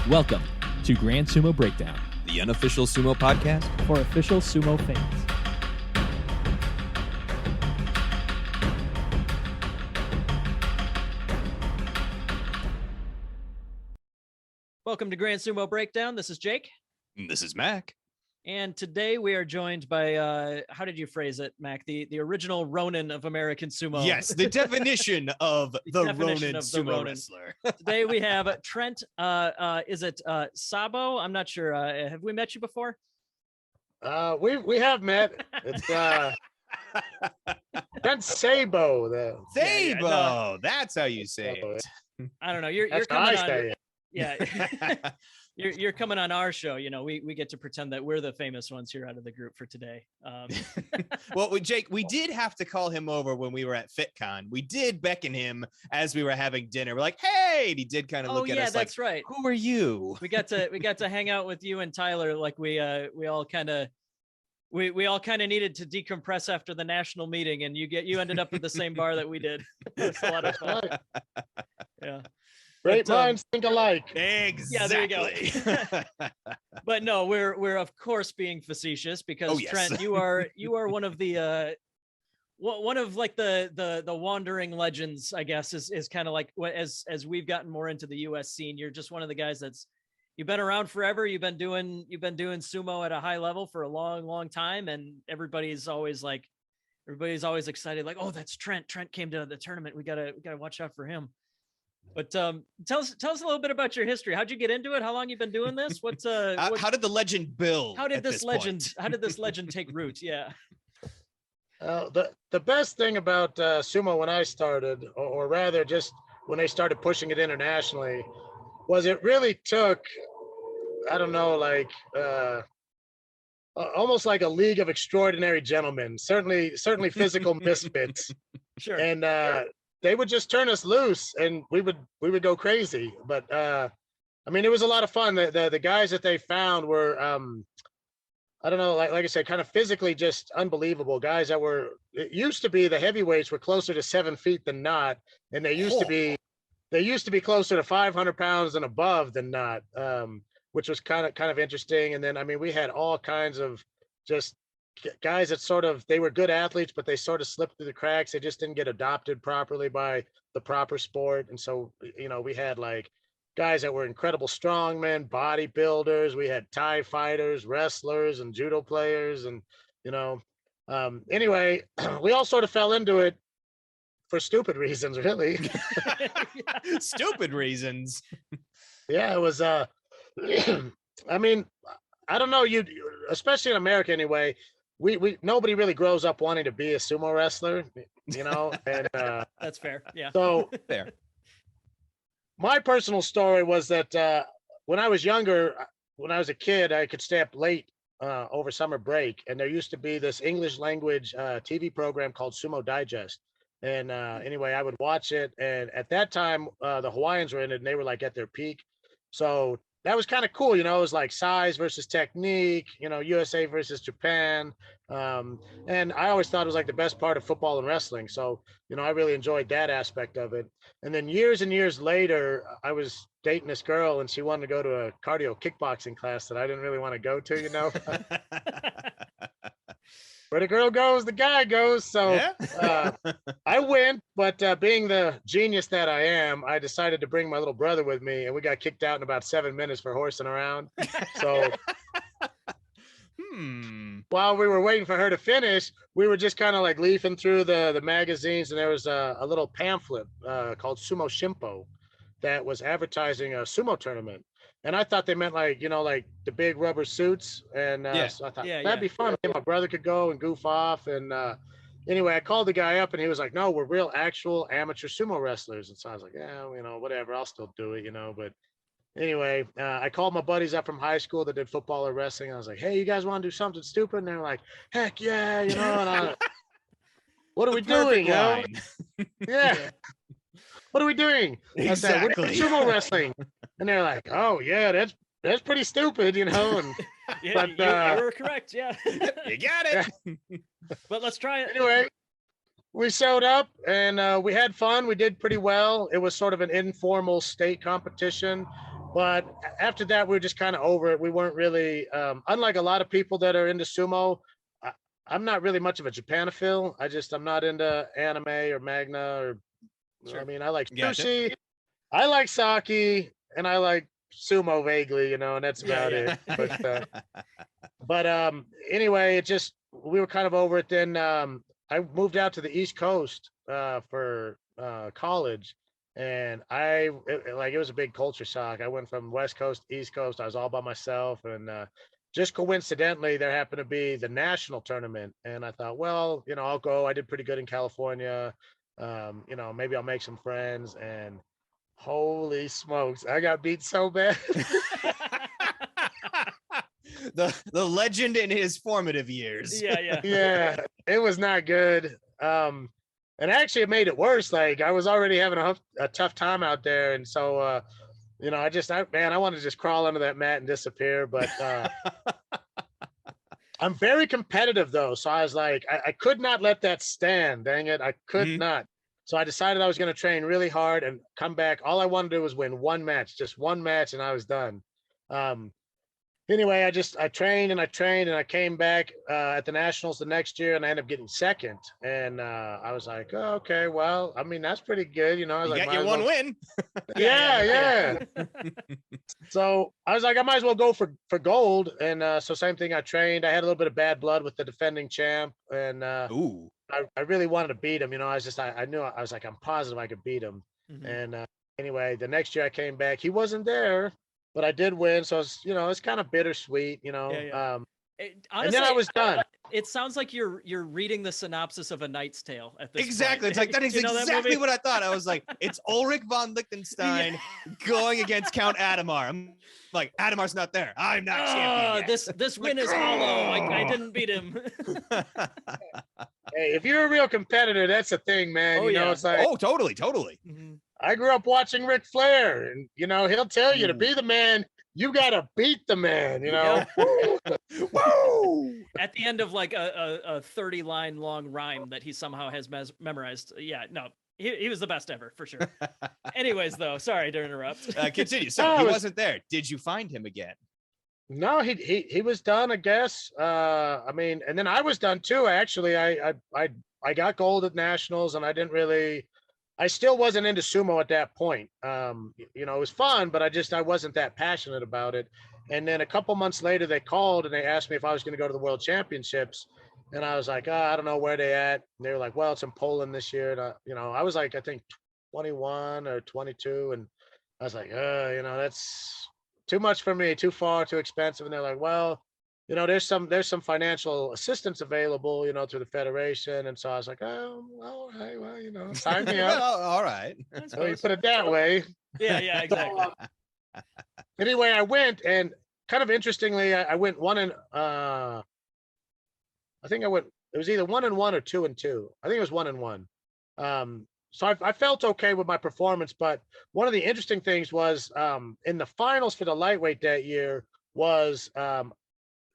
Welcome to Grand Sumo Breakdown, the unofficial sumo podcast for official sumo fans. Welcome to Grand Sumo Breakdown. This is Jake. This is Mac. And today we are joined by, how did you phrase it, Mac? The original Ronin of American Sumo. Yes, the definition of the definition Ronin of the sumo Ronin. wrestler. Today we have Trent, is it Sabo? I'm not sure. Have we met you before? We have met. It's Trent Sabo. Sabo, no. that's how you say it. I don't know. You're That's how coming I on. say it. Yeah. You're coming on our show. You know, we get to pretend that we're the famous ones here out of the group for today. Well, Jake, we did have to call him over when we were at FitCon. We did beckon him as we were having dinner. We're like, hey, and he did kind of look at us that's like, right. who are you? We got to hang out with you and Tyler. Like we all kind of needed to decompress after the national meeting, and you ended up at the same bar that we did. It was a lot of fun. Yeah. Great minds think alike. Exactly. Yeah, there you go. But no, we're of course being facetious because yes. Trent, you are one of the like the wandering legends, I guess, is kind of like as we've gotten more into the US scene, you're just one of the guys you've been around forever. You've been doing sumo at a high level for a long time, and everybody's always excited, like, oh, that's Trent. Trent came to the tournament. We gotta watch out for him. But tell us a little bit about your history. How'd you get into it? How long you been doing this? How did the legend build? How did this legend take root? Yeah. The best thing about sumo when I started, or rather just when they started pushing it internationally, was it really took, I don't know, like almost like a league of extraordinary gentlemen, certainly physical misfits. Sure. And they would just turn us loose, and we would go crazy. But I mean, it was a lot of fun. The guys that they found were I don't know, like I said, kind of physically just unbelievable guys that were. It used to be the heavyweights were closer to 7 feet than not, and they used to be closer to 500 pounds and above than not, which was kind of interesting. And then I mean, we had all kinds of just guys that they were good athletes, but they sort of slipped through the cracks. They just didn't get adopted properly by the proper sport. And so, you know, we had like guys that were incredible strongmen, bodybuilders. We had Thai fighters, wrestlers, and judo players. And, you know, anyway, we all sort of fell into it for stupid reasons, really. Stupid reasons. Yeah, it was, I mean, I don't know, you, especially in America anyway, we nobody really grows up wanting to be a sumo wrestler, you know, and That's fair. Yeah. so Fair. my personal story was that when I was younger, when I was a kid, I could stay up late over summer break, and there used to be this English language TV program called Sumo Digest. And anyway, I would watch it, and at that time, the Hawaiians were in it, and they were like at their peak. So that was kind of cool, you know. It was like size versus technique, you know, USA versus Japan. And I always thought it was like the best part of football and wrestling. So, you know, I really enjoyed that aspect of it. And then years and years later, I was dating this girl, and she wanted to go to a cardio kickboxing class that I didn't really want to go to, you know. Where the girl goes, the guy goes. So Yeah. I went, but being the genius that I am, I decided to bring my little brother with me, and we got kicked out in about 7 minutes for horsing around. So while we were waiting for her to finish, we were just kind of like leafing through the magazines, and there was a little pamphlet called Sumo Shimpo that was advertising a sumo tournament. And I thought they meant like, you know, like the big rubber suits. And so I thought that'd be fun. My brother could go and goof off. And anyway, I called the guy up, and he was like, no, we're real actual amateur sumo wrestlers. And so I was like, yeah, you know, whatever, I'll still do it, you know. But anyway, I called my buddies up from high school that did football or wrestling. I was like, hey, you guys want to do something stupid? And they were like, heck yeah, you know. And what are we doing, you know? Yeah. What are we doing? Exactly. I said, we're doing sumo wrestling. And they're like, oh yeah, that's pretty stupid, you know. And Yeah, but you were correct. Yeah. You got it. But let's try it. Anyway, we showed up, and we had fun. We did pretty well. It was sort of an informal state competition. But after that, we were just kind of over it. We weren't really, unlike a lot of people that are into sumo, I'm not really much of a Japanophile. I'm not into anime or manga or, Sure. I mean, I like Gotcha. sushi, I like sake, and I like sumo vaguely, and that's about it. But anyway, we were kind of over it. Then I moved out to the East Coast for college, and it was a big culture shock. I went from West Coast to East Coast. I was all by myself, and just coincidentally, there happened to be the national tournament, and I thought, well, I'll go. I did pretty good in California. Maybe I'll make some friends. And holy smokes, I got beat so bad. the legend in his formative years. Yeah, it was not good. And actually it made it worse. Like, I was already having a tough time out there, and so I want to just crawl under that mat and disappear. But I'm very competitive though, so I was like, I could not let that stand. Dang it, I could not. So I decided I was going to train really hard and come back. All I wanted to do was win just one match, and I was done. Anyway, I trained and I came back at the nationals the next year, and I ended up getting second. And I was like, oh, okay, well, I mean, that's pretty good. I was You like, got your one win. Yeah. So I was like, I might as well go for gold. And so same thing, I trained. I had a little bit of bad blood with the defending champ, and Ooh. I really wanted to beat him. I knew, I was like, I'm positive I could beat him. Mhm. And anyway, the next year I came back, he wasn't there, but I did win. So it's kind of bittersweet, Honestly, and then I was done. It sounds like you're reading the synopsis of A Knight's Tale at this Exactly. point. It's like, that is You know that exactly movie? what I thought. I was like, it's Ulrich von Liechtenstein going against Count Adamar. I'm like, Adamar's not there. I'm not champion yet. This win is hollow. I didn't beat him. Hey, if you're a real competitor, that's the thing, man. Oh, yeah. It's like, Oh, totally. Mhm. I grew up watching Ric Flair, and he'll tell you to be the man, you gotta beat the man. Whoa! At the end of like a 30-line long rhyme that he somehow has memorized. Yeah, no, he was the best ever for sure. Anyways, though, sorry to interrupt. Continue. So he wasn't there. Did you find him again? No, he was done, I guess. I mean, and then I was done too. I got gold at nationals, and I still wasn't into sumo at that point. It was fun, but I wasn't that passionate about it. And then a couple months later, they called and they asked me if I was going to go to the World Championships, and I was like, I don't know where they at. And they were like, well, it's in Poland this year. And I was like, I think 21 or 22, and I was like, that's too much for me, too far, too expensive. And they're like, well, there's some financial assistance available, through the federation. And so I was like, oh, all right, well, sign me up. Well, all right. So you put it that way. Yeah, exactly. Anyway, I went, and kind of interestingly, I went I think I went, it was either 1-1 or 2-2. I think it was 1-1. So I felt okay with my performance, but one of the interesting things was in the finals for the lightweight that year was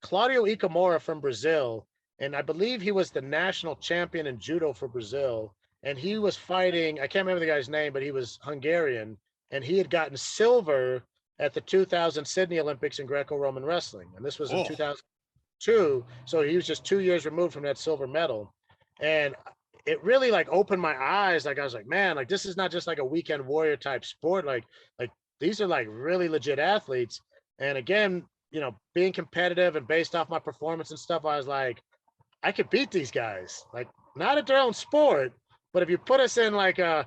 Claudio Ikamora from Brazil, and I believe he was the national champion in judo for Brazil, and he was fighting, I can't remember the guy's name, but he was Hungarian, and he had gotten silver at the 2000 Sydney Olympics in Greco-Roman wrestling, and this was in 2002, so he was just 2 years removed from that silver medal. And it really like opened my eyes. Like, I was like, man, like, this is not just like a weekend warrior type sport. Like these are like really legit athletes. And again, being competitive and based off my performance and stuff, I was like, I could beat these guys, like not at their own sport, but if you put us in like a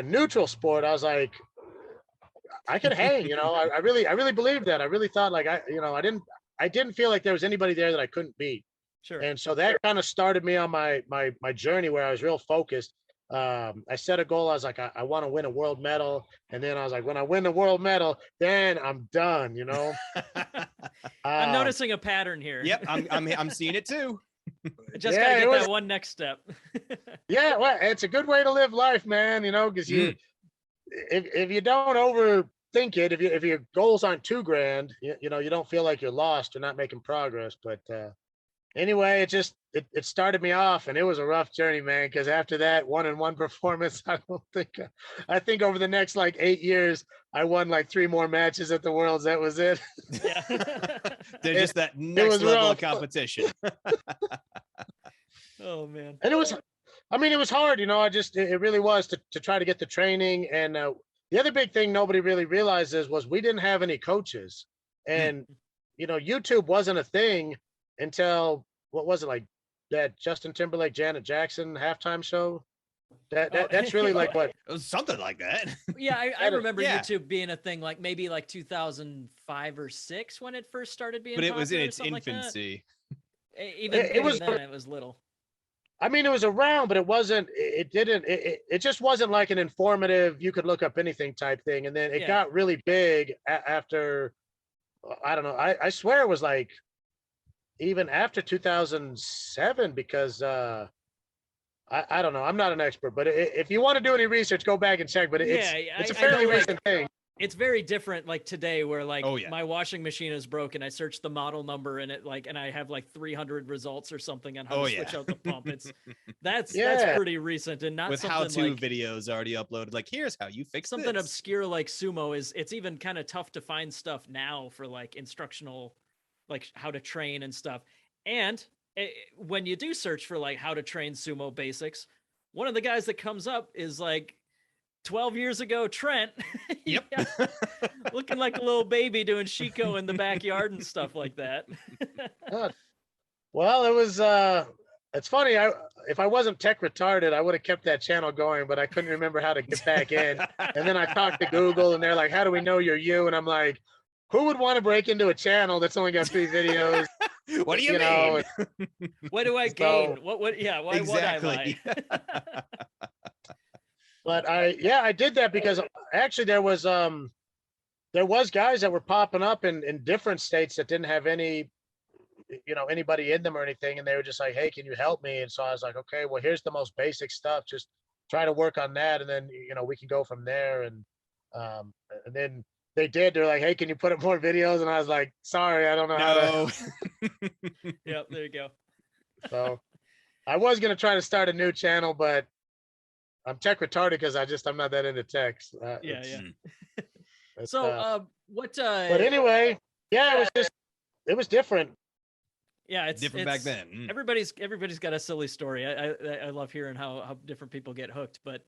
neutral sport, I was like, I could hang, I really believed that. I really thought like, I didn't feel like there was anybody there that I couldn't beat. Sure. And so that kind of started me on my journey where I was real focused. I set a goal. I was like, I want to win a world medal. And then I was like, when I win the world medal, then I'm done, I'm noticing a pattern here. Yep, I'm seeing it too. Just gotta get that one next step. Yeah, well, it's a good way to live life, man, because if you don't overthink it, if your goals aren't too grand, you don't feel like you're lost or not making progress. But anyway, it started me off, and it was a rough journey, man. Because after that 1-on-1 performance, I think over the next like 8 years, I won like 3 more matches at the Worlds. That was it. Yeah. They're just that next level of competition. Oh man. And it was, I mean, it was hard, you know. It really was to try to get the training. And the other big thing nobody really realizes was we didn't have any coaches, and you know, YouTube wasn't a thing until, what was it, like that Justin Timberlake, Janet Jackson halftime show? That's really like what, It was something like that. Yeah, I remember Yeah. YouTube being a thing, like maybe like 2005 or 6 when it first started being. But it was in popular or its something like that. infancy. Even It was- then, it was little. I mean, it was around, but it wasn't, it just wasn't like an informative, you could look up anything type thing. And then it Yeah. got really big after, I don't know, I swear it was like even after 2007, because I don't know, I'm not an expert, but if you want to do any research, go back and check. But it's a I fairly know, like, recent thing. it's very different like today, where like Oh, yeah. my washing machine is broken. I search the model number and it like, and I have like 300 results or something on how Oh, to yeah. switch out the pump. That's Yeah. pretty recent, and not With something how-to like videos already uploaded. Like, here's how you fix something this. obscure like Sumo is. It's even kind of tough to find stuff now for like instructional, like how to train and stuff. And when you do search for like how to train Sumo basics, one of the guys that comes up is like 12 years ago, Trent. Yep. Yeah, looking like a little baby doing Shiko in the backyard and stuff like that. Well, it was, it's funny. If I wasn't tech retarded, I would have kept that channel going, but I couldn't remember how to get back in. And then I talked to Google, and they're like, "How do we know you're you?" And I'm like, "Who would want to break into a channel that's only got 3 videos?" What do you, You mean? know, What do I So- gain? What? Yeah. Why Exactly. would I lie? But I did that because actually there was guys that were popping up in different states that didn't have any, you know, anybody in them or anything, and they were just like, "Hey, can you help me?" And so I was like, "Okay, well, here's the most basic stuff. Just try to work on that, and then, you know, we can go from there." And then they did. They're like, "Hey, can you put up more videos?" And I was like, "Sorry, I don't know how to." No. Yep. There you go. So I was gonna try to start a new channel, but I'm tech retarded because I'm not that into tech. Yeah. It's, So, what? but anyway, yeah, it was different. Yeah, it's Different back then. Mm. Everybody's got a silly story. I love hearing how different people get hooked. But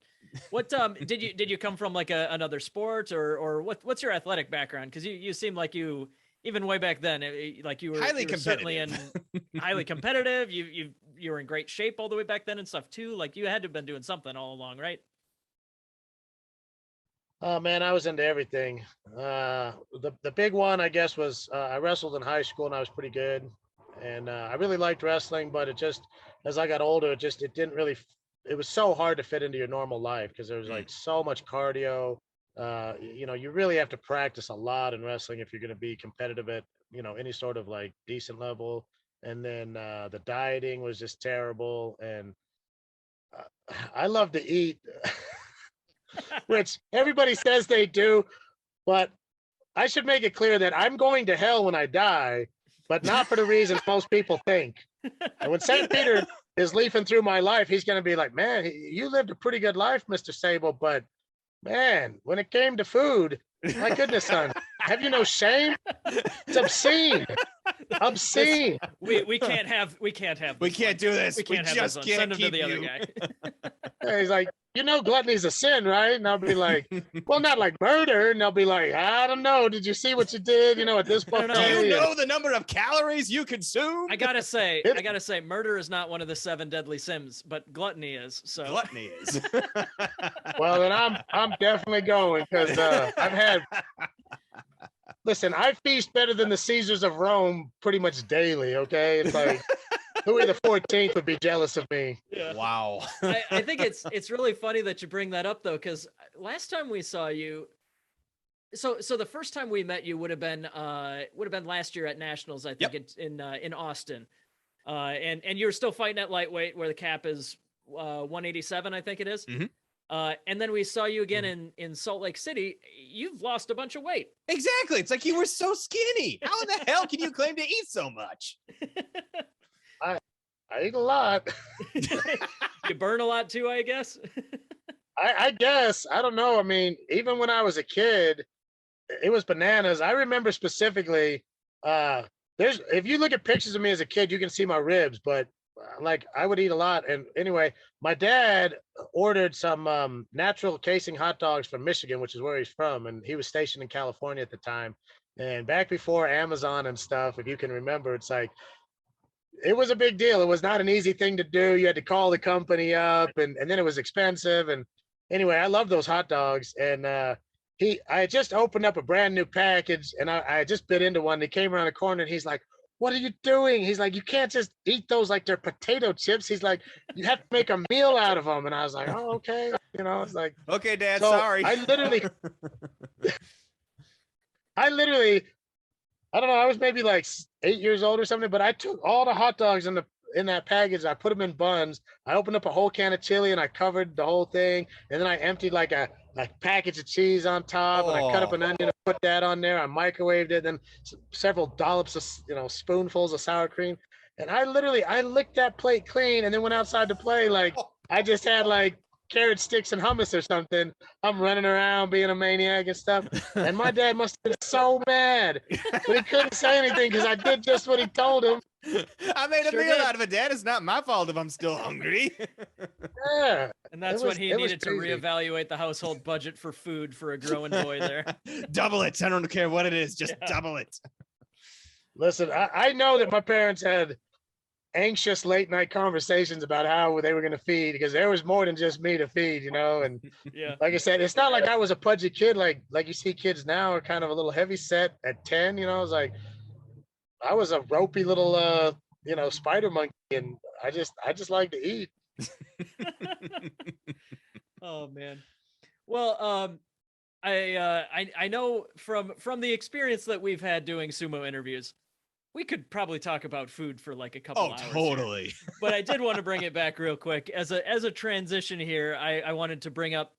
what did you come from, like another sport, or what's your athletic background? Because you seem like you, even way back then, like you were Highly you were certainly competitive. highly competitive. You were in great shape all the way back then and stuff too. Like you had to have been doing something all along, right? Oh man, I was into everything. The big one, I guess, was I wrestled in high school, and I was pretty good. And I really liked wrestling, but it just, as I got older, it didn't really. It was so hard to fit into your normal life because there was like so much cardio. You know, you really have to practice a lot in wrestling if you're going to be competitive at, you know, any sort of like decent level. And then the dieting was just terrible. And I love to eat, which everybody says they do, but I should make it clear that I'm going to hell when I die, but not for the reasons most people think. And when St. Peter is leafing through my life, he's going to be like, "Man, you lived a pretty good life, Mr. Sabo, but man, when it came to food, my goodness, son, have you no shame? It's obscene. Obscene." We can't have We this can't one. do this. We can't have just this one. can't Send him to keep the other you. guy. And he's like, "You know, gluttony's a sin, right?" And I'll be like, "Well, not like murder." And they'll be like, "I don't know. Did you see what you did? You know, at this I don't buffet?" know. Do you And- know the number of calories you consume? I gotta say, murder is not one of the 7 deadly sins, but gluttony is. So Gluttony is. Well, then I'm definitely going because I've had. Listen, I feast better than the Caesars of Rome pretty much daily. Okay, it's like Louis the 14th would be jealous of me. yeah. Wow. I think it's really funny that you bring that up though, because last time we saw you, so the first time we met you would have been last year at Nationals, I think, in Austin, and you're still fighting at lightweight where the cap is 187, I think it is. Mhm. And then we saw you again in Salt Lake City. You've lost a bunch of weight. Exactly. It's like you were so skinny. How in the hell can you claim to eat so much? I eat a lot. You burn a lot too, I guess. I guess. I don't know. I mean, even when I was a kid, it was bananas. I remember specifically, there's if you look at pictures of me as a kid, you can see my ribs, but like I would eat a lot. And anyway, my dad ordered some natural casing hot dogs from Michigan, which is where he's from, and he was stationed in California at the time. And back before Amazon and stuff, if you can remember, it's like it was a big deal. It was not an easy thing to do. You had to call the company up, and then it was expensive. And anyway, I love those hot dogs. And I had just opened up a brand new package, and I just bit into one. He came around the corner, and he's like, "What are you doing?" He's like, "You can't just eat those like they're potato chips." He's like, "You have to make a meal out of them." And I was like, "Oh, okay." You know, it's like, Okay, Dad, so sorry. I don't know. I was maybe like 8 years old or something, but I took all the hot dogs in that package. I put them in buns. I opened up a whole can of chili and I covered the whole thing. And then I emptied like a package of cheese on top, and I cut up an onion and put that on there. I microwaved it. Then several dollops of, spoonfuls of sour cream. And I licked that plate clean and then went outside to play. Like I just had like carrot sticks and hummus or something. I'm running around being a maniac and stuff. And my dad must have been so mad, but he couldn't say anything because I did just what he told him. I made a Sure meal did. out of it, Dad. It's not my fault if I'm still hungry. Yeah. And that's It when he was needed to crazy. reevaluate the household budget for food for a growing boy there. Double it. I don't care what it is. Just Yeah. double it. Listen, I know that my parents had anxious late night conversations about how they were going to feed, because there was more than just me to feed, and Yeah. like I said, it's not like I was a pudgy kid like you see kids now are kind of a little heavy set at 10. It's like I was a ropey little spider monkey, and I just like to eat. Oh man. Well, I know from the experience that we've had doing sumo interviews, we could probably talk about food for like a couple Oh, hours here. totally. But I did want to bring it back real quick as a transition here. I wanted to bring up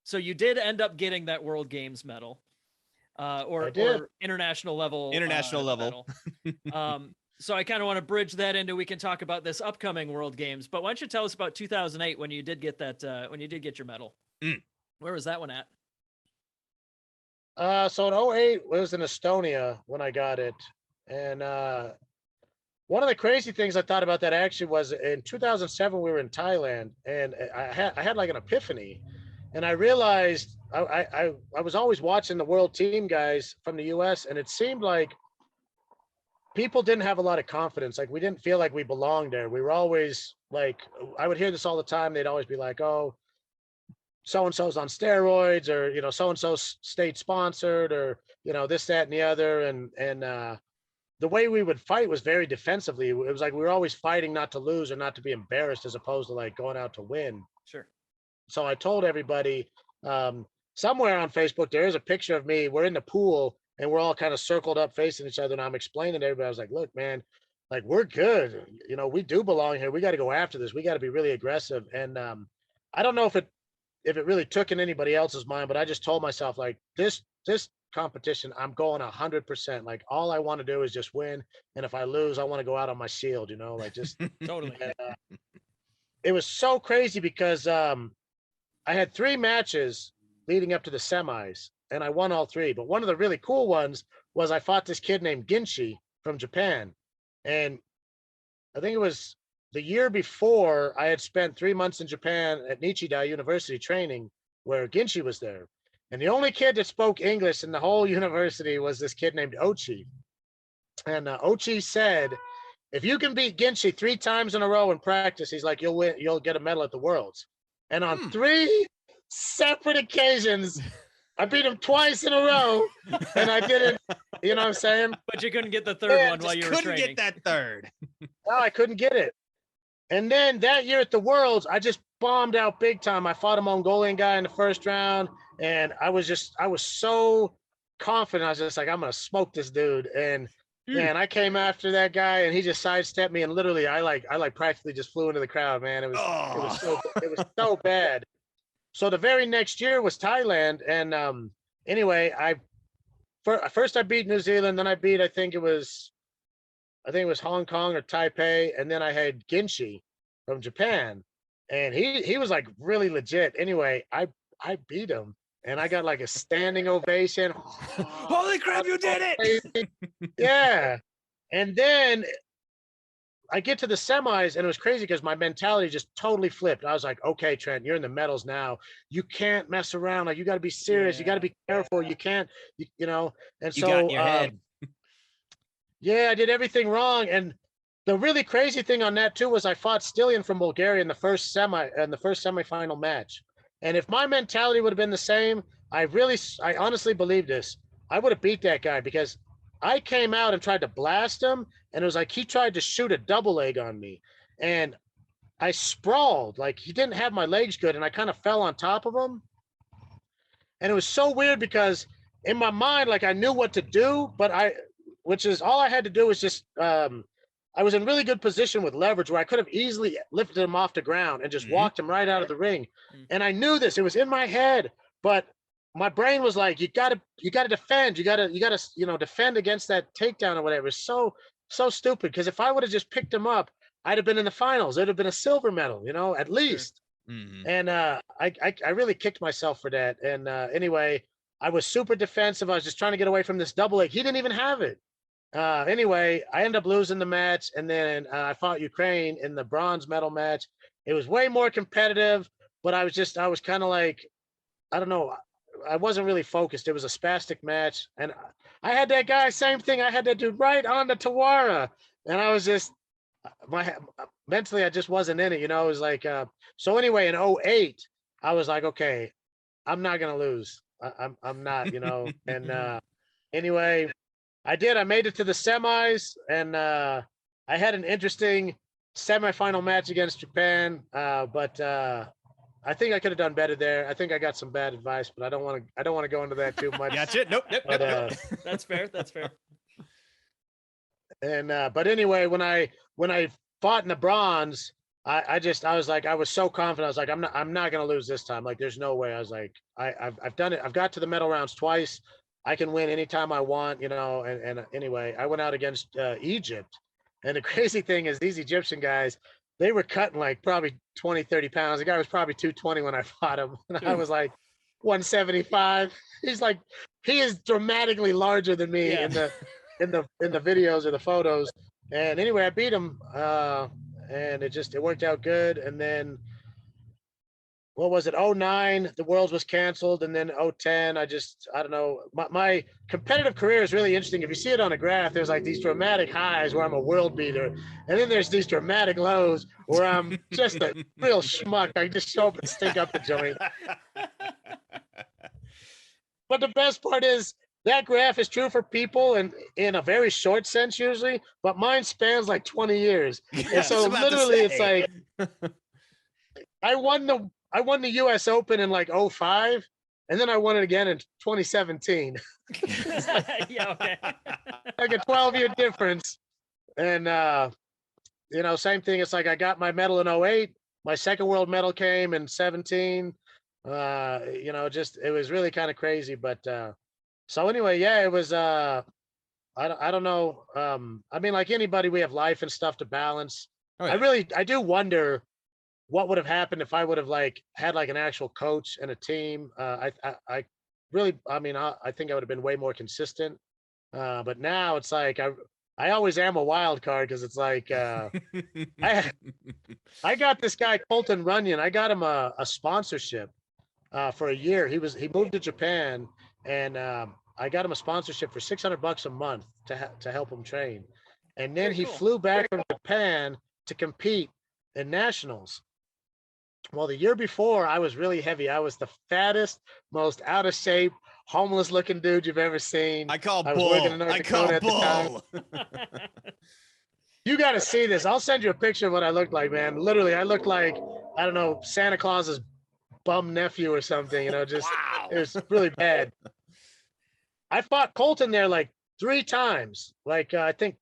so you did end up getting that World Games medal, or international level medal. So I kind of want to bridge that into, we can talk about this upcoming World Games. But why don't you tell us about 2008 when you did get that when you did get your medal? Where was that one at? So in '08 it was in Estonia when I got it. And one of the crazy things I thought about that actually was in 2007 we were in Thailand, and I had like an epiphany, and I realized I was always watching the world team guys from the US, and it seemed like people didn't have a lot of confidence. Like we didn't feel like we belonged there. We were always like, I would hear this all the time. They'd always be like, "Oh, so-and-so's on steroids," or so-and-so state sponsored, or this, that, and the other. And the way we would fight was very defensively. It was like we were always fighting not to lose or not to be embarrassed, as opposed to like going out to win. Sure. So I told everybody, somewhere on Facebook, there is a picture of me. We're in the pool and we're all kind of circled up facing each other. And I'm explaining to everybody, I was like, "Look, man, like we're good. We do belong here. We got to go after this. We got to be really aggressive." And I don't know if it really took in anybody else's mind, but I just told myself, like, this competition, I'm going 100%. Like all I want to do is just win, and if I lose, I want to go out on my shield, like just Totally. And, it was so crazy because I had 3 matches leading up to the semis, and I won all 3. But one of the really cool ones was I fought this kid named Ginshi from Japan, and I think it was the year before I had spent 3 months in Japan at Nichida University training, where Ginshi was there. And the only kid that spoke English in the whole university was this kid named Ochi. And Ochi said, "If you can beat Ginshi 3 times in a row in practice," he's like, "you'll win. You'll get a medal at the Worlds." And on 3 separate occasions, I beat him twice in a row, and I didn't. You know what I'm saying? But you couldn't get the third one while you were Couldn't training. get that third. No, I couldn't get it. And then that year at the Worlds, I just bombed out big time. I fought a Mongolian guy in the first round, and I was so confident. I was just like, "I'm gonna smoke this dude." And man, I came after that guy, and he just sidestepped me, and literally, I practically just flew into the crowd. Man, it was so bad. So the very next year was Thailand, and anyway, first I beat New Zealand, then I beat, I think it was I think it was Hong Kong or Taipei, and then I had Ginshi from Japan, and he was like really legit. Anyway, I beat him, and I got like a standing ovation. Holy crap, you did it! Yeah, and then I get to the semis, and it was crazy because my mentality just totally flipped. I was like, okay, Trent, you're in the medals now. You can't mess around. Like, you got to be serious. You got to be careful. You can't, you know. And You so, got in your head. yeah, I did everything wrong. And the really crazy thing on that too was I fought Stillian from Bulgaria in the first semifinal match. And if my mentality would have been the same, I honestly believe this. I would have beat that guy because I came out and tried to blast him, and it was like he tried to shoot a double leg on me, and I sprawled. Like, he didn't have my legs good, and I kind of fell on top of him. And it was so weird because in my mind, like, I knew what to do, but which is all I had to do was just I was in really good position with leverage where I could have easily lifted him off the ground and just walked him right out of the ring. And I knew this. It was in my head, but my brain was like, you gotta defend. You gotta, defend against that takedown or whatever. It's so stupid. Because if I would have just picked him up, I'd have been in the finals. It'd have been a silver medal, at least. Mm-hmm. And I really kicked myself for that. And anyway, I was super defensive. I was just trying to get away from this double leg. He didn't even have it. Anyway, I ended up losing the match, and then I fought Ukraine in the bronze medal match. It was way more competitive, but I was kind of like, I don't know. I wasn't really focused. It was a spastic match, and I had that guy, same thing. I had that dude right on the Tawara, and I was just mentally, I just wasn't in it. It was like, so anyway, in 2008, I was like, okay, I'm not going to lose. I'm not, and anyway, I made it to the semis, and I had an interesting semifinal match against Japan, but I think I could have done better there. I think I got some bad advice, but I don't want to go into that too much. Gotcha. Nope. But, That's fair. That's fair. And but anyway, when I fought in the bronze, I was like, I was so confident. I was like, I'm not gonna lose this time. Like, there's no way. I was like, I've done it. I've got to the medal rounds twice. I can win anytime I want, and anyway, I went out against Egypt. And the crazy thing is, these Egyptian guys, they were cutting like probably 20, 30 pounds. The guy was probably 220 when I fought him. And I was like 175. He's like, he is dramatically larger than me in the videos or the photos. And anyway, I beat him, and it worked out good. And then, what was it? 2009, the Worlds was canceled, and then 2010, I don't know. My competitive career is really interesting. If you see it on a graph, there's like these dramatic highs where I'm a world beater, and then there's these dramatic lows where I'm just a real schmuck. I just show up and stink up the joint. But the best part is that graph is true for people and in a very short sense usually, but mine spans like 20 years. And so literally it's like I won the US Open in like 2005, and then I won it again in 2017. Yeah, okay. Like a 12-year difference. And same thing. It's like I got my medal in 2008. My second world medal came in 2017. It was really kind of crazy. But so anyway, yeah, it was I don't know. I mean, like anybody, we have life and stuff to balance. Oh, yeah. I do wonder what would have happened if I would have had an actual coach and a team. I think I would have been way more consistent. But now it's like I always am a wild card because it's like I got this guy Colton Runyon. I got him a sponsorship for a year. He moved to Japan, and I got him a sponsorship for $600 a month to help him train. And then he flew back from Japan to compete in nationals. Well, the year before, I was really heavy. I was the fattest, most out of shape, homeless looking dude you've ever seen. I call was bull. working in North Dakota at the time. You got to see this. I'll send you a picture of what I looked like, man. Literally, I looked like, I don't know, Santa Claus's bum nephew or something, just wow. It was really bad. I fought Colton there like 3 times. I think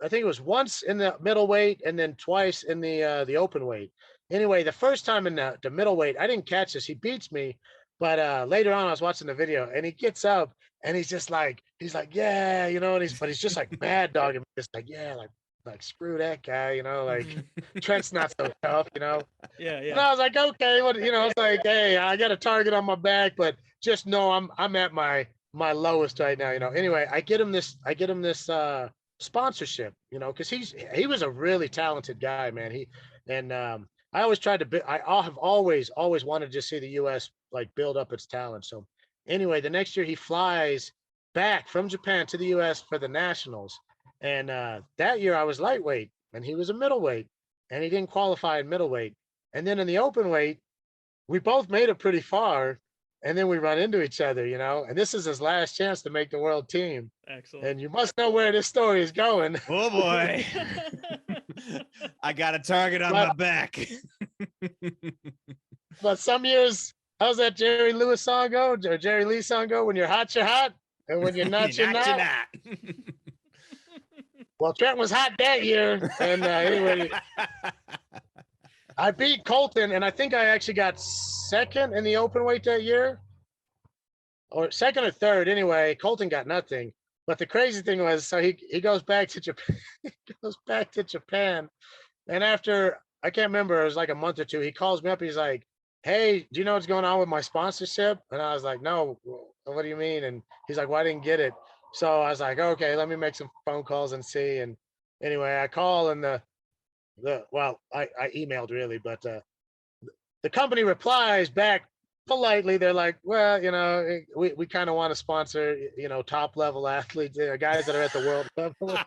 it was once in the middleweight and then twice in the open weight. Anyway, the first time in the middleweight, I didn't catch this. He beats me, But later on, I was watching the video, and he gets up, and he's like, yeah, you know, but he's just like mad dogging me, just like, yeah, like screw that guy, you know, like Trent's not so tough, you know. Yeah, And I was like, okay, what, you know, it's like, hey, I got a target on my back, but just know I'm at my lowest right now, you know. Anyway, I get him this sponsorship, you know, because he was a really talented guy, man. I always tried to I have always wanted to see the US like build up its talent. So anyway, the next year he flies back from Japan to the US for the nationals. And that year I was lightweight and he was a middleweight, and he didn't qualify in middleweight. And then in the open weight, we both made it pretty far, and then we run into each other, you know, and this is his last chance to make the world team. Excellent. And you must know where this story is going. Oh boy. I got a target on my back. But some years, how's that Jerry Lewis song go? Or Jerry Lee song go? When you're hot, and when you're not, you're not. Well, Trent was hot that year, and anyway, I beat Colton, and I think I actually got second in the open weight that year, or second or third. Anyway, Colton got nothing. But the crazy thing was, so he goes back to Japan. He goes back to Japan, and after, I can't remember, it was like a month or two, he calls me up. He's like, "Hey, do you know what's going on with my sponsorship?" And I was like, "No, what do you mean?" And he's like, "Well, I didn't get it." So I was like, "Okay, let me make some phone calls and see." And anyway, I call, and I emailed really, but the company replies back politely. They're like, "Well, you know, we kind of want to sponsor, you know, top level athletes, guys that are at the world level."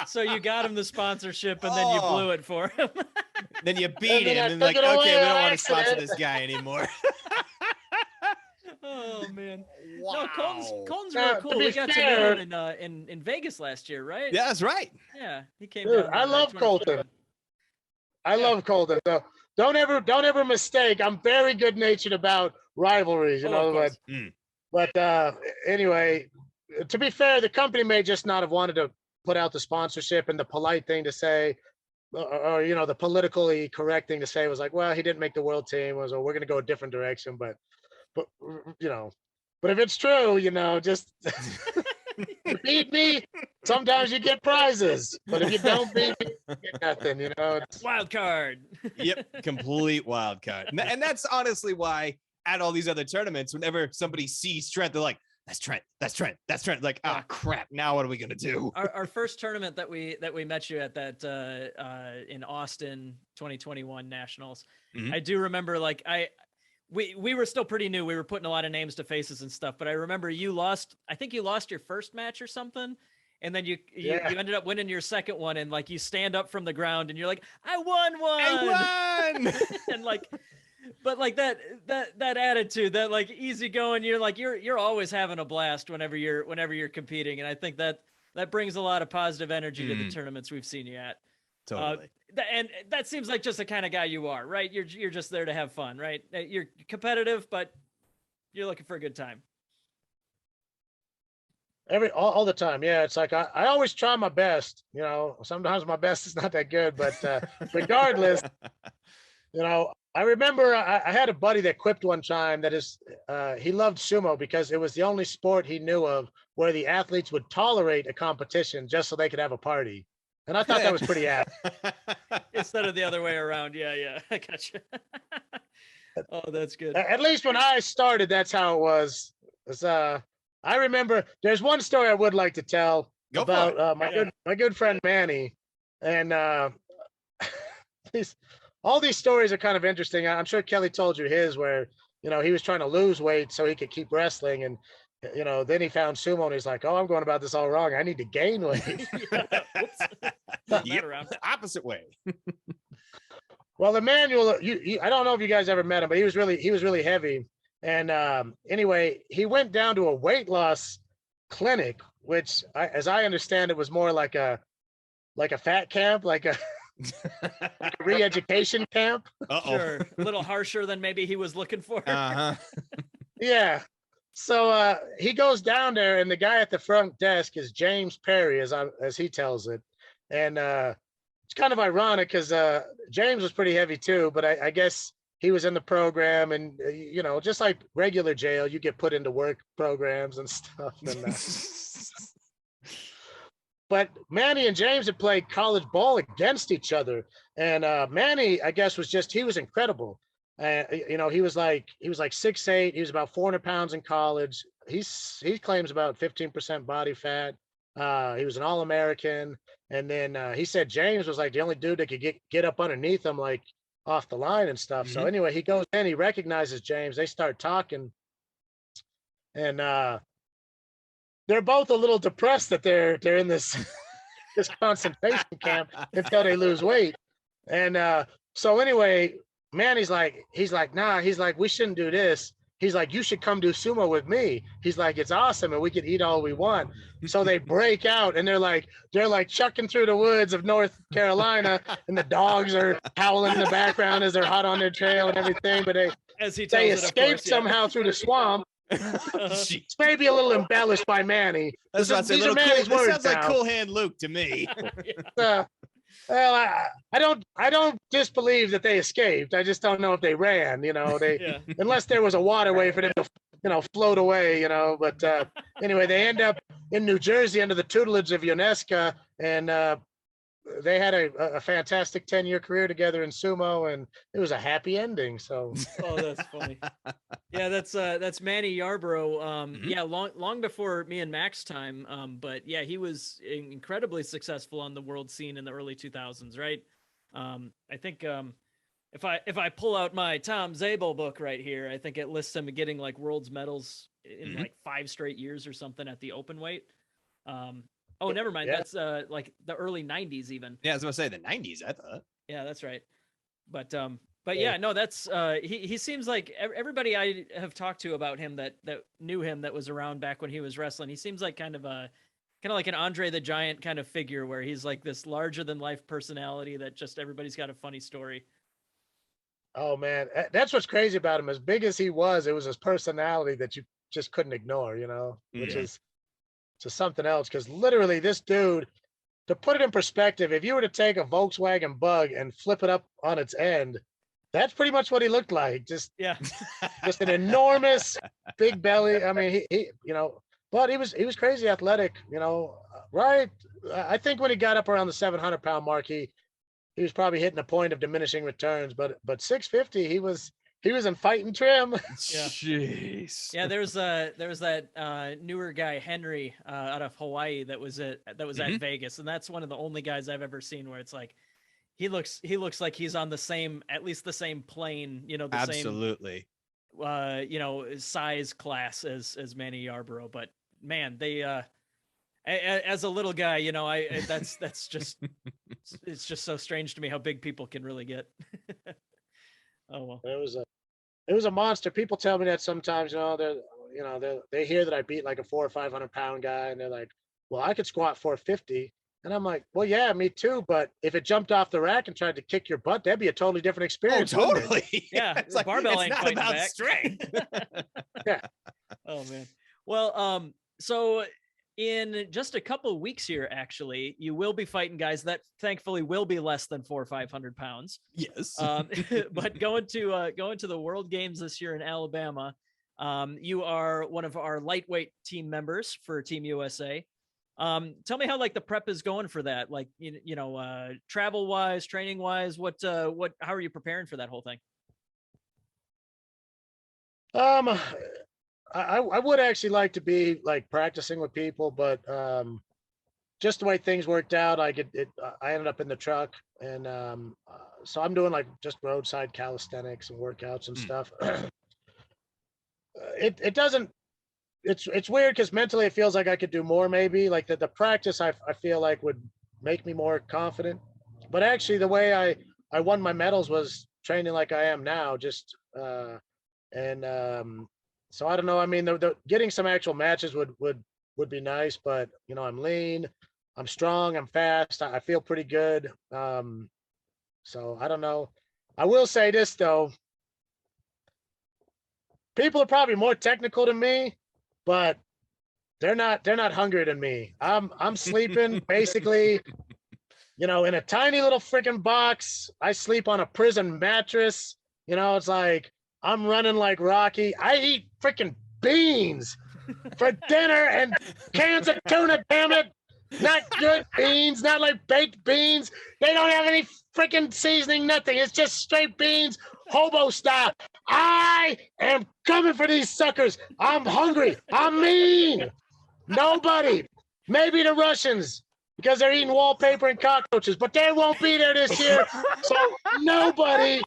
So you got him the sponsorship, and then you blew it for him. Then you beat him, and like, okay, we don't want to sponsor this guy anymore. Oh man! Wow. No, Colton's real cool. We got to know him in Vegas last year, right? Yeah, that's right. Yeah, he came Dude, down. I love Colton. I love Colton. So don't ever mistake. I'm very good natured about rivalries, you know. But anyway, to be fair, the company may just not have wanted to put out the sponsorship, and the polite thing to say, or you know, the politically correct thing to say was like, "Well, he didn't make the world team," or we're going to go a different direction. But you know, but if it's true, you know, just you beat me, sometimes you get prizes. But if you don't beat me, you get nothing, you know. Wild card. Yep, complete wild card. And that's honestly why at all these other tournaments, whenever somebody sees Trent, they're like, "That's Trent, that's Trent, that's Trent." Like, oh crap, now what are we gonna do? Our first tournament that we met you at, that in Austin 2021 Nationals, I do remember, like, we were still pretty new. We were putting a lot of names to faces and stuff, but I remember I think you lost your first match or something, and then you ended up winning your second one, and like you stand up from the ground and you're like, "I won one." I won. And like, but like that attitude, that like easy going, you're always having a blast whenever you're competing, and I think that brings a lot of positive energy to the tournaments we've seen you at. Totally. And that seems like just the kind of guy you are, right? You're just there to have fun, right? You're competitive, but you're looking for a good time. All the time. Yeah. It's like, I always try my best, you know. Sometimes my best is not that good, but regardless, you know, I remember I had a buddy that quipped one time that he loved sumo because it was the only sport he knew of where the athletes would tolerate a competition just so they could have a party. And I thought that was pretty apt. Instead of the other way around. Yeah. I gotcha. Oh, that's good. At least when I started, that's how it was. I remember there's one story I would like to tell about my good friend Manny. And all these stories are kind of interesting. I'm sure Kelly told you his, where, you know, he was trying to lose weight so he could keep wrestling, and you know, then he found sumo and he's like, "Oh, I'm going about this all wrong. I need to gain weight." Opposite way. Well, Emmanuel, I don't know if you guys ever met him, but he was really heavy. And anyway, he went down to a weight loss clinic, which, as I understand it, was more like a fat camp, like a re-education camp. Sure, a little harsher than maybe he was looking for. Yeah. So he goes down there, and the guy at the front desk is James Perry, as he tells it. And it's kind of ironic because James was pretty heavy too, but I guess he was in the program, and you know, just like regular jail, you get put into work programs and stuff. And, but Manny and James had played college ball against each other, and Manny, I guess, he was incredible. You know, he was like 6'8". He was about 400 pounds in college. He claims about 15% body fat. He was an All-American, and then he said James was like the only dude that could get up underneath him, like off the line and stuff. So anyway, he goes in, he recognizes James. They start talking, and they're both a little depressed that they're in this concentration camp until they lose weight. And so anyway, Manny's like, nah, he's like, we shouldn't do this. He's like, you should come do sumo with me. He's like, it's awesome, and we can eat all we want. So they break out, and they're like chucking through the woods of North Carolina, and the dogs are howling in the background as they're hot on their trail and everything. But they escape somehow through the swamp. It's maybe a little embellished by Manny. These are Manny's words. This sounds like Cool Hand Luke to me. Well, I don't disbelieve that they escaped. I just don't know if they ran, you know, unless there was a waterway for them to, you know, float away, you know. But anyway, they end up in New Jersey under the tutelage of UNESCO, and they had a fantastic 10-year career together in sumo, and it was a happy ending. So oh, that's funny. Yeah, that's Manny Yarborough. Yeah, long before me and Mac's time. But yeah, he was incredibly successful on the world scene in the early 2000s, right? I think if I pull out my Tom Zabel book right here, I think it lists him getting like world's medals in like 5 straight years or something at the open weight. Oh, never mind. Yeah. That's like the early 90s even. Yeah, I was gonna say the 90s, I thought. Yeah, that's right. But yeah, no, that's he seems like everybody I have talked to about him that knew him, that was around back when he was wrestling, he seems like kind of like an Andre the Giant kind of figure, where he's like this larger than life personality that just everybody's got a funny story. Oh man, that's what's crazy about him. As big as he was, it was his personality that you just couldn't ignore, you know, which is to something else. Because literally this dude, to put it in perspective, if you were to take a Volkswagen Bug and flip it up on its end, that's pretty much what he looked like. Just an enormous big belly. I mean, he you know, but he was crazy athletic, you know, right? I think when he got up around the 700-pound mark, he was probably hitting a point of diminishing returns, but 650, he was in fighting trim. Jeez. Yeah, there was that newer guy, Henry, out of Hawaii, that was at Vegas, and that's one of the only guys I've ever seen where it's like he looks like he's on at least the same plane, you know, the absolutely same you know, size class as Manny Yarborough. But man, they as a little guy, you know, that's just it's just so strange to me how big people can really get. Oh well. It was a monster. People tell me that sometimes, you know, they hear that I beat like a 400 or 500 pound guy, and they're like, well, I could squat 450. And I'm like, well, yeah, me too. But if it jumped off the rack and tried to kick your butt, that'd be a totally different experience. Oh, totally. Yeah. It's like, barbell it's ain't not about back. strength. Yeah. Oh man. Well, so in just a couple of weeks here, actually, you will be fighting guys that thankfully will be less than 400 or 500 pounds. Yes. But going to the World Games this year in Alabama, you are one of our lightweight team members for Team USA. Tell me how like the prep is going for that, like you know, travel wise, training wise. How are you preparing for that whole thing? I would actually like to be like practicing with people, but just the way things worked out, I ended up in the truck, and so I'm doing like just roadside calisthenics and workouts and stuff. It doesn't. It's weird because mentally it feels like I could do more. Maybe like the practice I feel like would make me more confident. But actually, the way I won my medals was training like I am now. Just so I don't know. I mean, the getting some actual matches would be nice. But you know, I'm lean, I'm strong, I'm fast. I feel pretty good. So I don't know. I will say this though. People are probably more technical than me, but they're not hungrier than me. I'm sleeping basically, you know, in a tiny little freaking box. I sleep on a prison mattress. You know, it's like I'm running like Rocky. I eat freaking beans for dinner and cans of tuna, damn it. Not good beans, not like baked beans. They don't have any freaking seasoning, nothing. It's just straight beans, hobo style. I am coming for these suckers. I'm hungry. I'm mean. Nobody, maybe the Russians, because they're eating wallpaper and cockroaches, but they won't be there this year. So nobody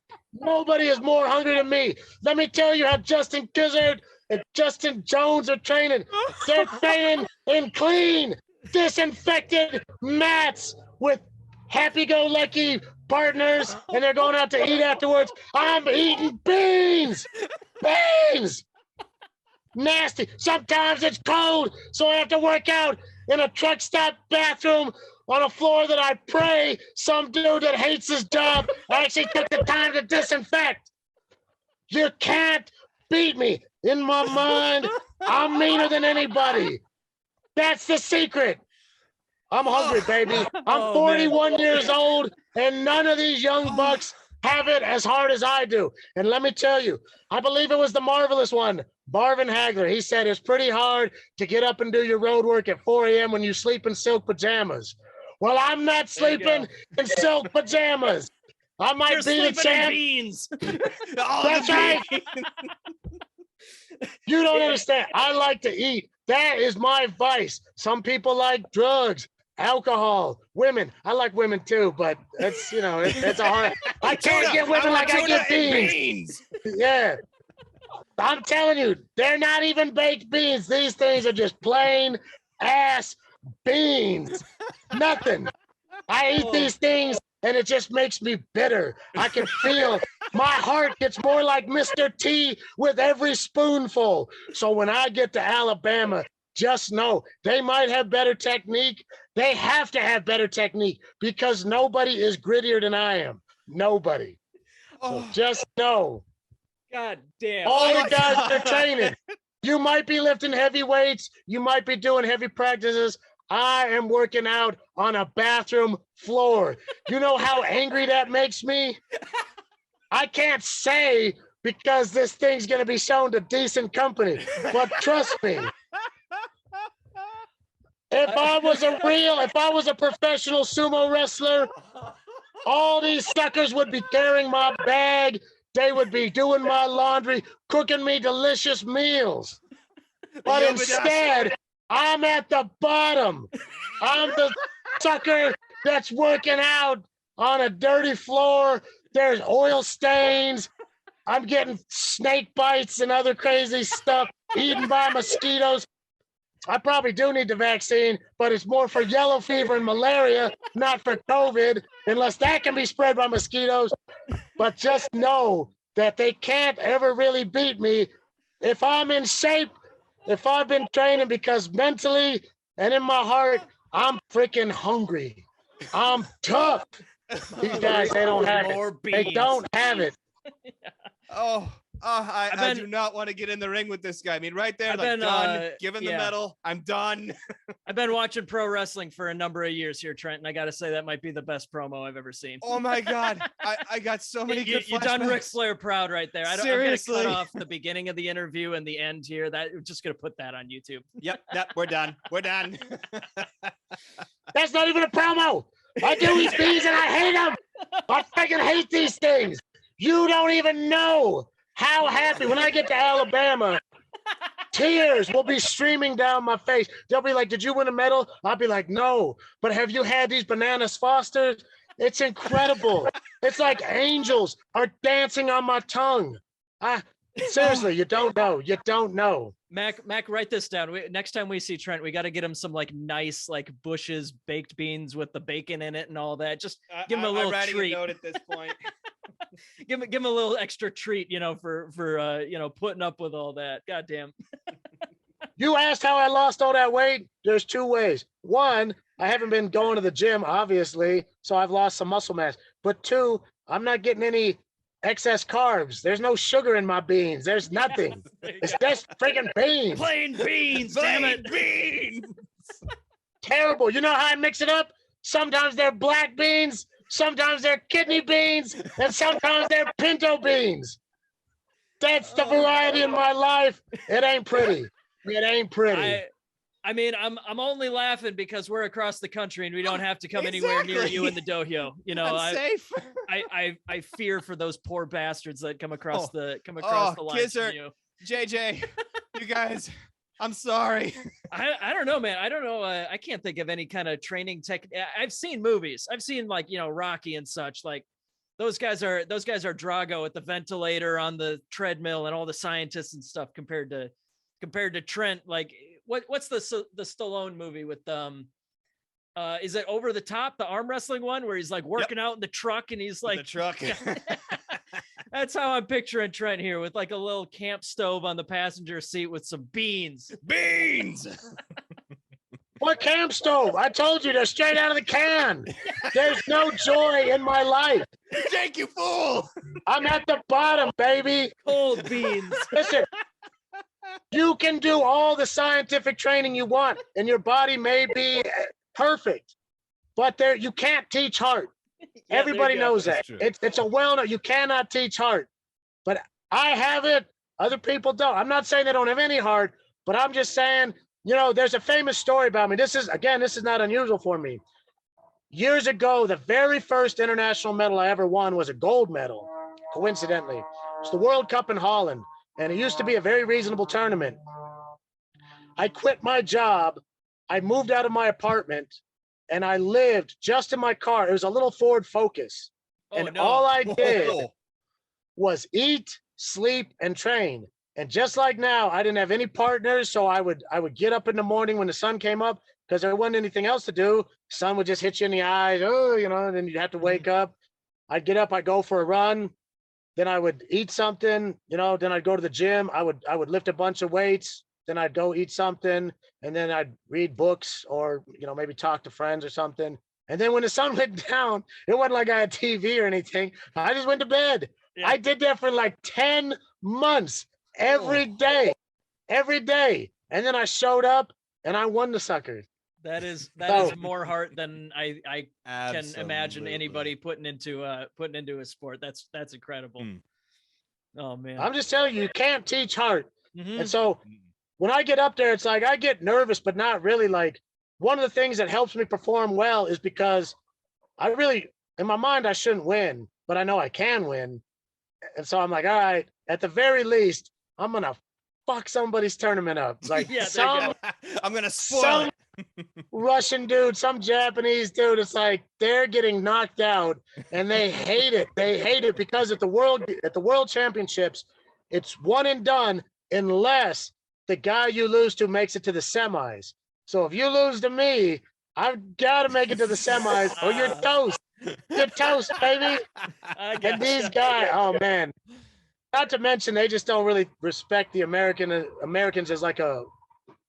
is more hungry than me. Let me tell you how Justin Gizzard and Justin Jones are training. They're training in clean, disinfected mats with happy-go-lucky partners, and they're going out to eat afterwards. I'm eating beans. Nasty. Sometimes it's cold, so I have to work out in a truck stop bathroom on a floor that I pray some dude that hates his job actually took the time to disinfect. You can't beat me. In my mind, I'm meaner than anybody. That's the secret. I'm hungry, baby. I'm 41 years old, and none of these young bucks have it as hard as I do. And let me tell you, I believe it was the marvelous one, Marvin Hagler. He said it's pretty hard to get up and do your road work at 4 a.m. when you sleep in silk pajamas. Well, I'm not sleeping in silk pajamas. I might be the champ. Beans. That's right. You don't understand. I like to eat. That is my vice. Some people like drugs, alcohol, women. I like women too, but it's, you know, it's a hard. I can't get women like I get beans. Yeah. I'm telling you, they're not even baked beans. These things are just plain ass beans. Nothing. I eat these things and it just makes me bitter. I can feel my heart gets more like Mr. T with every spoonful. So when I get to Alabama, just know they might have better technique. They have to have better technique because nobody is grittier than I am. Nobody. So just know. God damn. All the guys that are training. You might be lifting heavy weights. You might be doing heavy practices. I am working out on a bathroom floor. You know how angry that makes me? I can't say because this thing's going to be shown to decent company. But trust me, if I was a professional sumo wrestler, all these suckers would be carrying my bag. They would be doing my laundry, cooking me delicious meals. But instead, I'm at the bottom. I'm the sucker that's working out on a dirty floor. There's oil stains. I'm getting snake bites and other crazy stuff, eaten by mosquitoes. I probably do need the vaccine, but it's more for yellow fever and malaria, not for COVID, unless that can be spread by mosquitoes. But just know that they can't ever really beat me if I'm in shape, if I've been training, because mentally and in my heart, I'm freaking hungry. I'm tough. These guys, they don't have it. They don't have it. I do not want to get in the ring with this guy. I mean, right there, done. Give him the medal. I'm done. I've been watching pro wrestling for a number of years here, Trent, and I got to say that might be the best promo I've ever seen. Oh my God. I got so many good You done Ric Flair proud right there. Seriously. I'm going to cut off the beginning of the interview and the end here. We're just going to put that on YouTube. Yep, we're done. We're done. That's not even a promo. I do these things and I hate them. I fucking hate these things. You don't even know how happy when I get to Alabama, tears will be streaming down my face. They'll be like, "Did you win a medal?" I'll be like, "No, but have you had these bananas Fosters? It's incredible. It's like angels are dancing on my tongue." Seriously, you don't know. You don't know. Mac, write this down. Next time we see Trent, we got to get him some like nice like Bush's baked beans with the bacon in it and all that. Just give him a little treat. A note at this point. give him a little extra treat, for putting up with all that. God damn. You asked how I lost all that weight. There's two ways. One, I haven't been going to the gym, obviously, so I've lost some muscle mass. But two, I'm not getting any excess carbs. There's no sugar in my beans. There's nothing. It's just freaking beans. Plain beans, damn it. Beans. Terrible. You know how I mix it up? Sometimes they're black beans. Sometimes they're kidney beans, and sometimes they're pinto beans. That's the variety in my life. It ain't pretty. It ain't pretty. I mean, I'm only laughing because we're across the country and we don't have to come anywhere near you in the dojo. You know, safe. I fear for those poor bastards that come across the line. Kizzer, you. JJ, you guys, I'm sorry. I don't know, man. I don't know. I can't think of any kind of training tech. I've seen movies. I've seen like, you know, Rocky and such. Like those guys are Drago at the ventilator on the treadmill and all the scientists and stuff compared to Trent. Like what's the Stallone movie with is it Over the Top, the arm wrestling one where he's like working out in the truck and he's like the truck. That's how I'm picturing Trent here with like a little camp stove on the passenger seat with some beans. What camp stove? I told you they're straight out of the can. There's no joy in my life. Jake, you fool. I'm at the bottom, baby. Cold beans. Listen, you can do all the scientific training you want, and your body may be perfect, but you can't teach heart. Yeah, everybody knows that. It's a well-known. You cannot teach heart, but I have it. Other people don't. I'm not saying they don't have any heart, but I'm just saying, you know, there's a famous story about me. This is not unusual for me. Years ago, the very first international medal I ever won was a gold medal, coincidentally. It's the World Cup in Holland, and it used to be a very reasonable tournament. I quit my job. I moved out of my apartment, and I lived just in my car. It was a little Ford Focus. All I did was eat, sleep, and train. And just like now, I didn't have any partners, so I would get up in the morning when the sun came up because there wasn't anything else to do. Sun would just hit you in the eyes, and then you'd have to wake up. I'd get up, I'd go for a run, then I would eat something, then I'd go to the gym. I would lift a bunch of weights, then I'd go eat something, and then I'd read books or maybe talk to friends or something. And then when the sun went down, it wasn't like I had TV or anything. I just went to bed. Yeah. I did that for like 10 months. Every day. And then I showed up and I won the sucker. That is more heart than I can imagine anybody putting into a sport. That's incredible. Oh man. I'm just telling you can't teach heart. Mm-hmm. And so when I get up there, it's like I get nervous, but not really. Like one of the things that helps me perform well is because in my mind, I shouldn't win, but I know I can win. And so I'm like, all right, at the very least, I'm going to fuck somebody's tournament up. Like I'm going to spoil it. Russian dude, some Japanese dude. It's like they're getting knocked out and they hate it. They hate it because at the world championships, it's one and done unless the guy you lose to makes it to the semis. So if you lose to me, I've got to make it to the semis or you're toast. You're toast, baby. And these guys, oh man. Not to mention, they just don't really respect the Americans as like a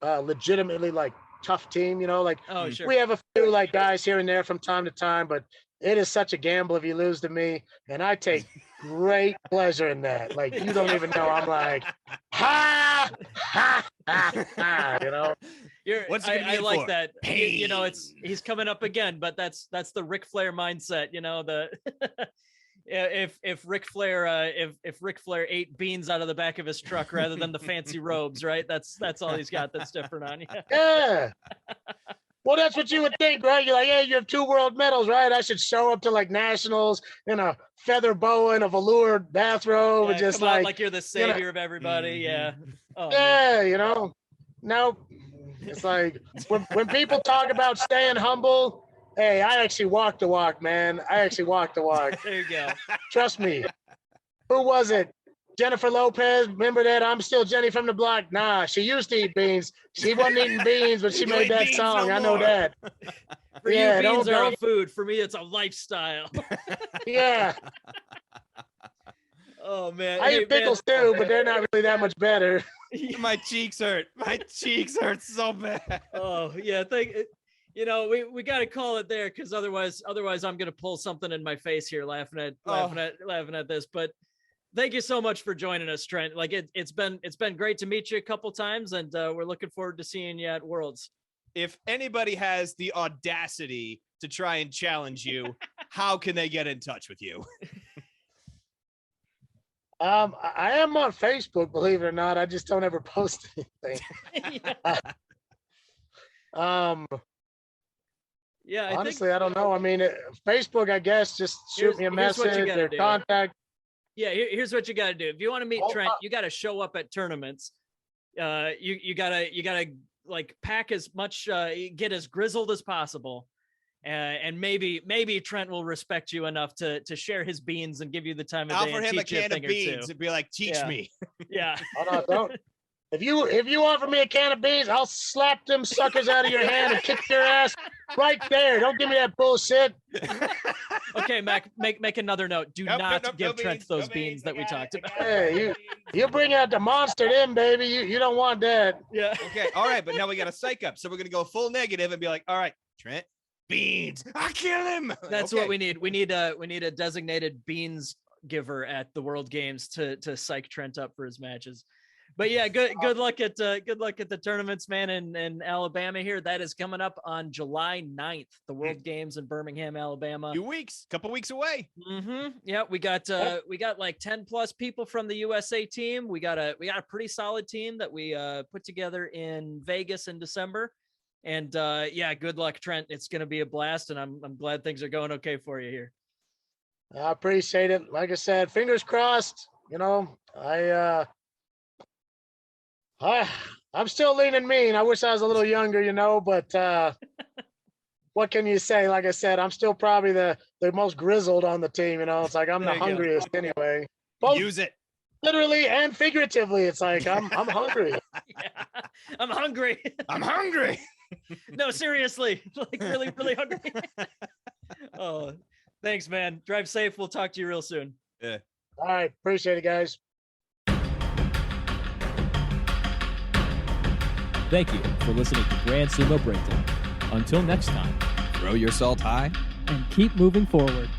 legitimately like tough team, Like sure. We have a few like guys here and there from time to time, but it is such a gamble if you lose to me, and I take great pleasure in that. Like you don't even know. I'm like, ha, ha, ha, ha, What's I like for? that. Pain. He's coming up again, but that's the Ric Flair mindset. If Ric Flair ate beans out of the back of his truck rather than the fancy robes, right? That's all he's got that's different on you. Yeah. Well, that's what you would think, right? You're like, hey, you have 2 world medals, right? I should show up to like nationals in a feather boa and a velour bathrobe and just like you're the savior of everybody. Yeah. Oh, yeah, No. It's like when people talk about staying humble. Hey, I actually walked the walk, man. I actually walked the walk. There you go. Trust me. Who was it? Jennifer Lopez. Remember that? I'm still Jenny from the block. Nah, she used to eat beans. She wasn't eating beans, but she made that song. I know that. For you, beans are a food. For me, it's a lifestyle. Yeah. Oh, man. I eat pickles too, but they're not really that much better. My cheeks hurt. My cheeks hurt so bad. Oh, yeah. We got to call it there because otherwise I'm going to pull something in my face here laughing at this. But thank you so much for joining us, Trent. Like it's been great to meet you a couple times, and we're looking forward to seeing you at Worlds. if anybody has the audacity to try and challenge you, how can they get in touch with you? I am on Facebook, believe it or not. I just don't ever post anything. Yeah, honestly, I don't know. I mean, Facebook, I guess, just shoot me a message or contact. Yeah, here's what you got to do. If you want to meet Trent, you got to show up at tournaments. You gotta like pack as much, get as grizzled as possible. And maybe Trent will respect you enough to share his beans and give you the time of day. Offer him a can of beans and be like, teach me. Yeah. Oh, no, don't. If you offer me a can of beans, I'll slap them suckers out of your hand and kick your ass right there. Don't give me that bullshit. Okay, Mac, make another note. Do not give Trent those beans that we talked about. Hey, you bring out the monster then, baby. You don't want that. Yeah. Okay. All right. But now we got to psych up. So we're going to go full negative and be like, all right, Trent, beans. I kill him. That's what we need. We need a designated beans giver at the World Games to psych Trent up for his matches. But yeah, good luck at the tournaments, man, in Alabama here. That is coming up on July 9th, the World Games in Birmingham, Alabama. Couple weeks away. Mm-hmm. Yeah, we got like 10 plus people from the USA team. We got a pretty solid team that we put together in Vegas in December. And yeah, good luck, Trent. It's gonna be a blast, and I'm glad things are going okay for you here. I appreciate it. Like I said, fingers crossed. You know, I'm still leaning mean. I wish I was a little younger, you know, but what can you say? Like I said, I'm still probably the most grizzled on the team, you know. It's like I'm the hungriest anyway. Both use it. Literally and figuratively. It's like I'm hungry. Yeah, I'm hungry. I'm hungry. No, seriously. Like really, really hungry. Oh, thanks, man. Drive safe. We'll talk to you real soon. Yeah. All right. Appreciate it, guys. Thank you for listening to Grand Sumo Breakdown. Until next time, Throw your salt high and keep moving forward.